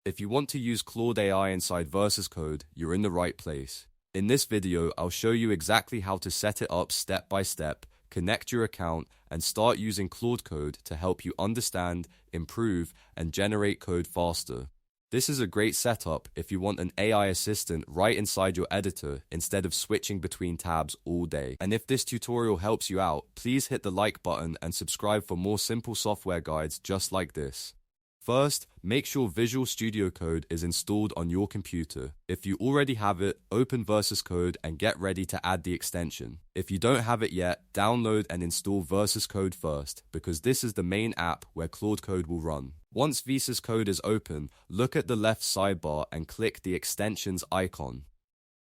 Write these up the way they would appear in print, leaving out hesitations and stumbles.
If you want to use Claude AI inside Versus Code, you're in the right place. In this video, I'll show you exactly how to set it up step by step, connect your account, and start using Claude Code to help you understand, improve, and generate code faster. This is a great setup if you want an AI assistant right inside your editor instead of switching between tabs all day. And if this tutorial helps you out, please hit the like button and subscribe for more simple software guides just like this. First, make sure Visual Studio Code is installed on your computer. If you already have it, open Versus Code and get ready to add the extension. If you don't have it yet, download and install Versus Code first, because this is the main app where Claude Code will run. Once Versus Code is open, look at the left sidebar and click the extensions icon.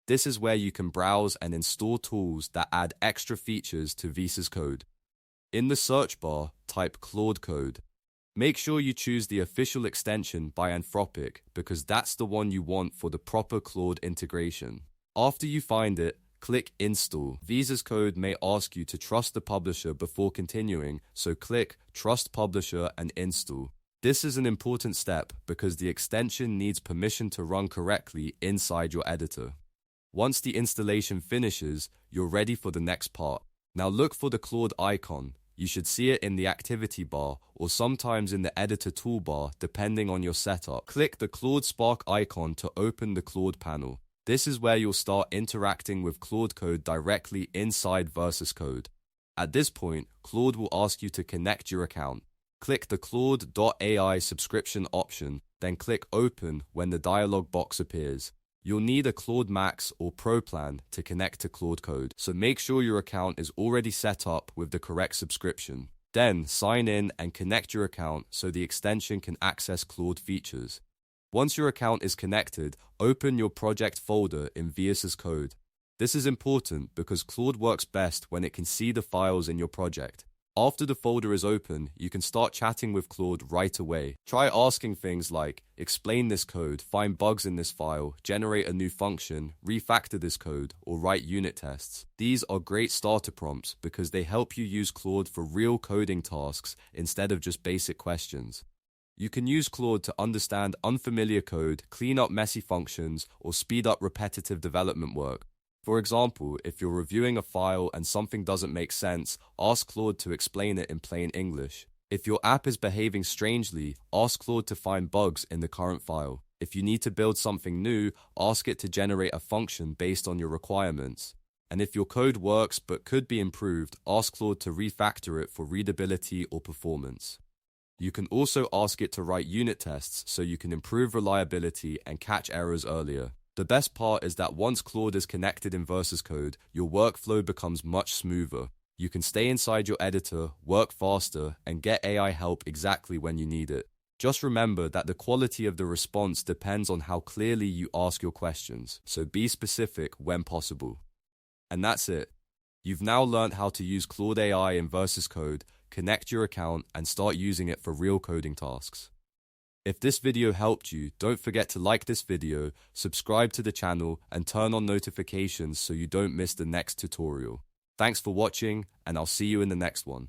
This is where you can browse and install tools that add extra features to Versus Code. In the search bar, type Claude Code. Make sure you choose the official extension by Anthropic because that's the one you want for the proper Claude integration. After you find it, click Install. Versus Code may ask you to trust the publisher before continuing, so click Trust Publisher and install. This is an important step because the extension needs permission to run correctly inside your editor. Once the installation finishes, you're ready for the next part. Now look for the Claude icon. You should see it in the activity bar or sometimes in the editor toolbar depending on your setup. Click the Claude Spark icon to open the Claude panel. This is where you'll start interacting with Claude Code directly inside Versus Code. At this point, Claude will ask you to connect your account. Click the Claude.ai subscription option, then click Open when the dialog box appears. You'll need a Claude Max or Pro plan to connect to Claude Code, so make sure your account is already set up with the correct subscription. Then sign in and connect your account so the extension can access Claude features. Once your account is connected, open your project folder in Versus Code. This is important because Claude works best when it can see the files in your project. After the folder is open, you can start chatting with Claude right away. Try asking things like, explain this code, find bugs in this file, generate a new function, refactor this code, or write unit tests. These are great starter prompts because they help you use Claude for real coding tasks instead of just basic questions. You can use Claude to understand unfamiliar code, clean up messy functions, or speed up repetitive development work. For example, if you're reviewing a file and something doesn't make sense, ask Claude to explain it in plain English. If your app is behaving strangely, ask Claude to find bugs in the current file. If you need to build something new, ask it to generate a function based on your requirements. And if your code works but could be improved, ask Claude to refactor it for readability or performance. You can also ask it to write unit tests so you can improve reliability and catch errors earlier. The best part is that once Claude is connected in Versus Code, your workflow becomes much smoother. You can stay inside your editor, work faster, and get AI help exactly when you need it. Just remember that the quality of the response depends on how clearly you ask your questions, so be specific when possible. And that's it. You've now learned how to use Claude AI in Versus Code, connect your account, and start using it for real coding tasks. If this video helped you, don't forget to like this video, subscribe to the channel, and turn on notifications so you don't miss the next tutorial. Thanks for watching, and I'll see you in the next one.